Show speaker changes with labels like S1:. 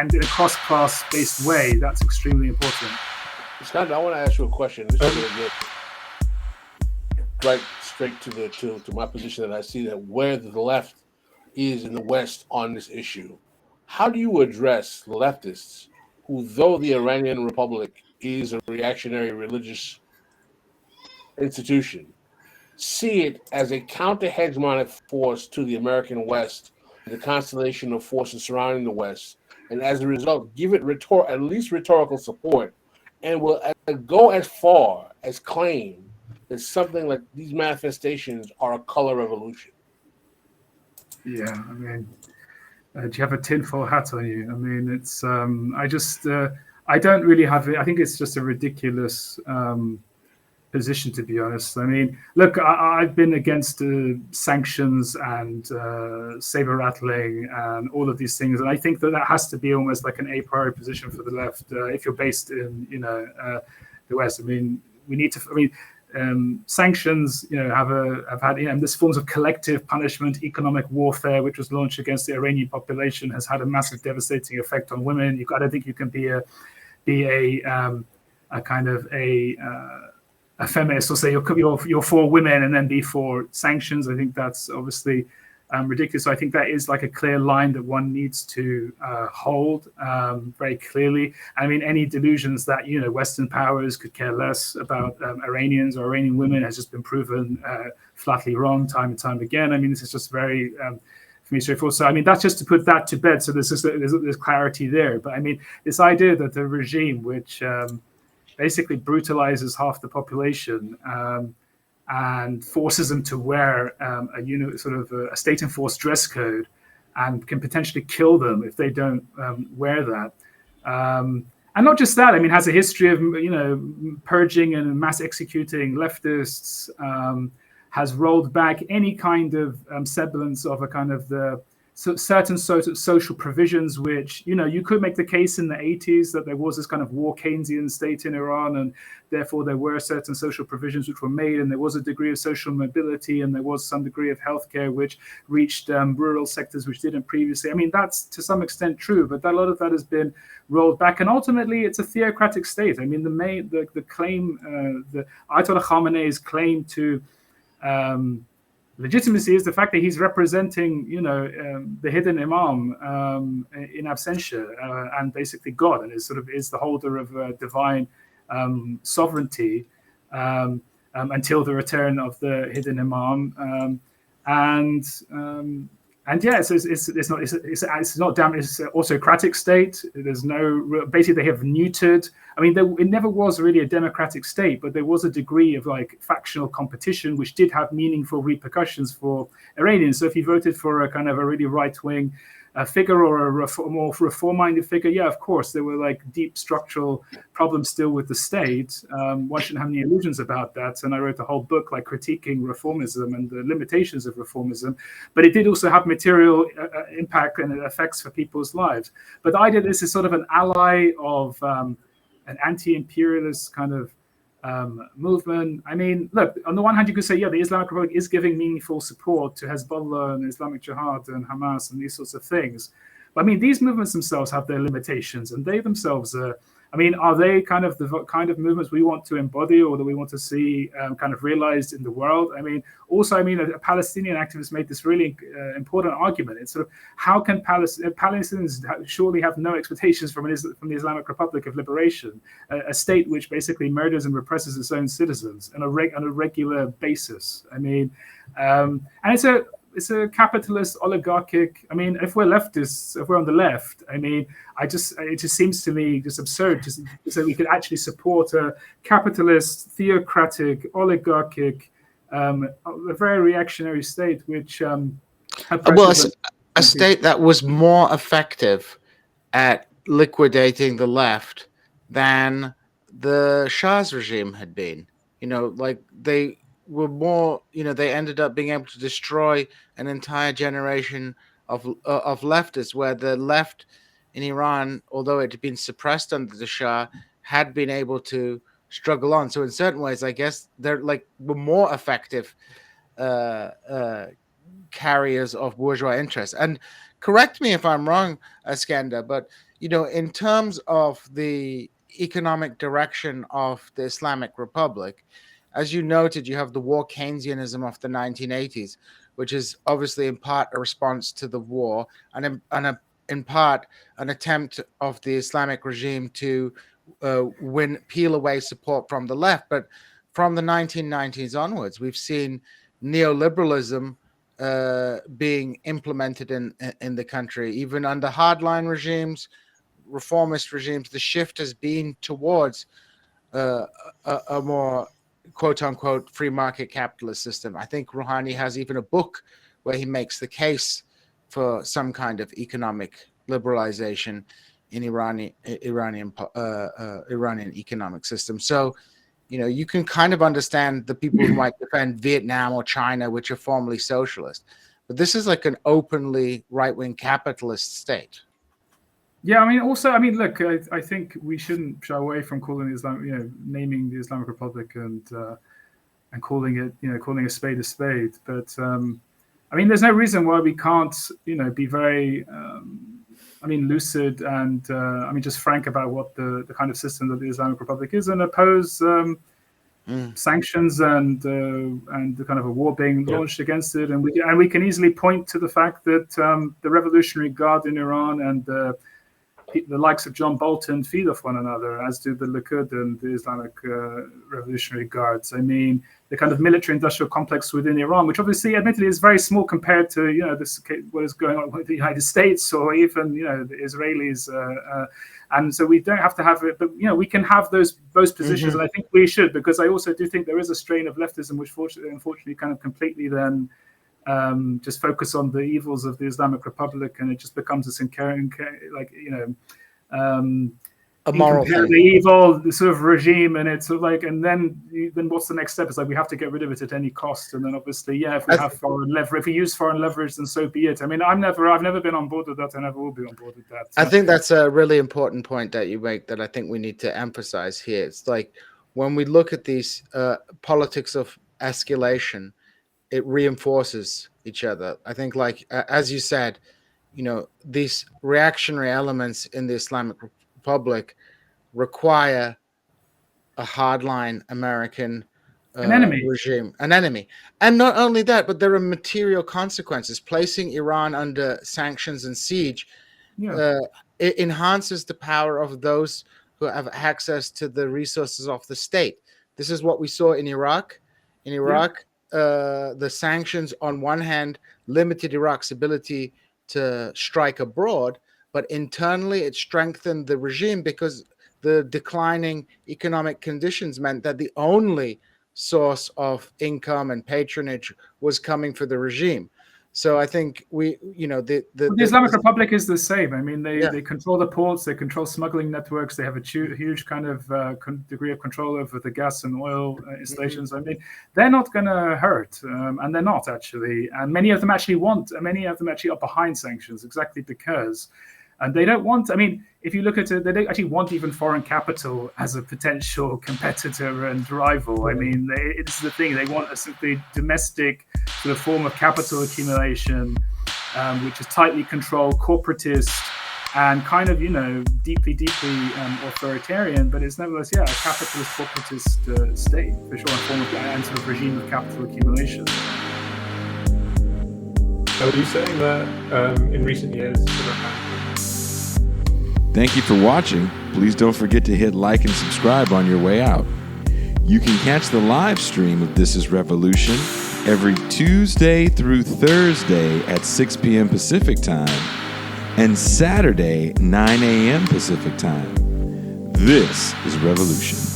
S1: and in a cross-class based way, that's extremely important.
S2: Eskandar, I want to ask you a question. This is going to get right straight to my position that I see that where the left is in the West on this issue. How do you address leftists who, though the Iranian Republic is a reactionary religious institution, see it as a counter-hegemonic force to the American West, the constellation of forces surrounding the West, and as a result, give it at least rhetorical support, and will go as far as claim that something like these manifestations are a color revolution?
S1: Yeah, I mean, do you have a tinfoil hat on you? I mean, it's I don't really have it. I think it's just a ridiculous position, to be honest. I mean, look, I've been against sanctions and saber rattling and all of these things, and I think that has to be almost like an a priori position for the left if you're based in the West. I mean, we need to. I mean. Sanctions, have had this forms of collective punishment, economic warfare, which was launched against the Iranian population, has had a massive, devastating effect on women. I don't think you can be a kind of a feminist or say you're for women and then be for sanctions. I think that's obviously ridiculous. So I think that is like a clear line that one needs to hold very clearly. I mean, any delusions that Western powers could care less about Iranians or Iranian women has just been proven flatly wrong time and time again. I mean, this is just very for me straightforward. So I mean, that's just to put that to bed. So there's clarity there. But I mean, this idea that the regime, which basically brutalizes half the population, and forces them to wear a state-enforced dress code, and can potentially kill them if they don't wear that. And not just that, I mean, has a history of purging and mass executing leftists. Has rolled back any kind of semblance of a kind of the certain social provisions, which you could make the case in the 80s that there was this kind of war Keynesian state in Iran, and therefore there were certain social provisions which were made, and there was a degree of social mobility, and there was some degree of healthcare which reached rural sectors which didn't previously. I mean, that's to some extent true, but a lot of that has been rolled back, and ultimately it's a theocratic state. I mean, the claim, the Ayatollah Khamenei's claim to legitimacy is the fact that he's representing, the hidden imam in absentia, and basically God, and is the holder of divine sovereignty until the return of the hidden imam. And yeah, it's not damn. It's an autocratic state. There's no basically they have neutered. I mean, it never was really a democratic state, but there was a degree of like factional competition, which did have meaningful repercussions for Iranians. So if you voted for a kind of a really right-wing figure or a more reform-minded figure, yeah, of course, there were like deep structural problems still with the state. One shouldn't have any illusions about that. And I wrote a whole book like critiquing reformism and the limitations of reformism. But it did also have material impact and effects for people's lives. But the idea that this is sort of an ally of an anti-imperialist kind of movement. I mean, look, on the one hand, you could say, yeah, the Islamic Republic is giving meaningful support to Hezbollah and Islamic Jihad and Hamas and these sorts of things. But I mean, these movements themselves have their limitations, and they themselves are, I mean, are they kind of the kind of movements we want to embody or that we want to see kind of realized in the world? I mean, also, I mean, a Palestinian activist made this really important argument. It's sort of, how can Palestinians surely have no expectations from the Islamic Republic of Liberation, a state which basically murders and represses its own citizens on a regular basis? I mean, and it's a capitalist oligarchic. I mean, if we're leftists, if we're on the left, I mean, it just seems to me just absurd to say we could actually support a capitalist, theocratic, oligarchic, a very reactionary state, which
S3: a state that was more effective at liquidating the left than the Shah's regime had been. Like they were more, they ended up being able to destroy an entire generation of leftists, where the left in Iran, although it had been suppressed under the Shah, had been able to struggle on. So in certain ways, I guess were more effective carriers of bourgeois interests. And correct me if I'm wrong, Eskandar, but in terms of the economic direction of the Islamic Republic, as you noted, you have the war Keynesianism of the 1980s, which is obviously in part a response to the war and in part an attempt of the Islamic regime to peel away support from the left. But from the 1990s onwards, we've seen neoliberalism being implemented in the country, even under hardline regimes, reformist regimes. The shift has been towards a more quote unquote free market capitalist system. I think Rouhani has even a book where he makes the case for some kind of economic liberalization in Iranian economic system. So, you can kind of understand the people who might defend Vietnam or China, which are formerly socialist, but this is like an openly right-wing capitalist state.
S1: Yeah, look, I think we shouldn't shy away from calling the naming the Islamic Republic and calling it, calling a spade a spade. But there's no reason why we can't, be very, lucid and just frank about what the kind of system that the Islamic Republic is, and oppose sanctions and the kind of a war being launched against it. And we can easily point to the fact that the Revolutionary Guard in Iran and the likes of John Bolton feed off one another, as do the Likud and the Islamic Revolutionary Guards. The kind of military-industrial complex within Iran, which obviously, admittedly, is very small compared to what is going on with the United States or even the Israelis. And so we don't have to have it, but we can have those positions, and I think we should, because I also do think there is a strain of leftism which, unfortunately, kind of completely then just focus on the evils of the Islamic Republic, and it just becomes this
S3: a moral thing.
S1: The evil sort of regime, and it's sort of like, and then what's the next step? It's like we have to get rid of it at any cost, and then obviously, if we have foreign leverage, if we use foreign leverage, then so be it. I've never been on board with that. I never will be on board with that. So.
S3: I think that's a really important point that you make that I think we need to emphasize here. It's like when we look at these politics of escalation, it reinforces each other. I think, like as you said, these reactionary elements in the Islamic Republic require a hardline American regime, an enemy. And not only that, but there are material consequences. Placing Iran under sanctions and siege it enhances the power of those who have access to the resources of the state. This is what we saw in Iraq. In Iraq, the sanctions on one hand limited Iraq's ability to strike abroad, but internally it strengthened the regime because the declining economic conditions meant that the only source of income and patronage was coming for the regime. So I think the
S1: Islamic Republic is the same. They control the ports, they control smuggling networks, they have a huge kind of degree of control over the gas and oil installations. They're not going to hurt, and they're not actually. And many of them actually are behind sanctions exactly because. And they don't want, if you look at it, they don't actually want even foreign capital as a potential competitor and rival. It's the thing. They want a simply domestic sort of form of capital accumulation, which is tightly controlled, corporatist, and kind of, deeply authoritarian. But it's nevertheless, a capitalist, corporatist state, for sure, a form of and sort of regime of capital accumulation.
S4: So are you saying that in recent years,
S5: Thank you for watching. Please don't forget to hit like and subscribe on your way out. You can catch the live stream of This Is Revolution every Tuesday through Thursday at 6 p.m. Pacific Time and Saturday, 9 a.m. Pacific Time. This is Revolution.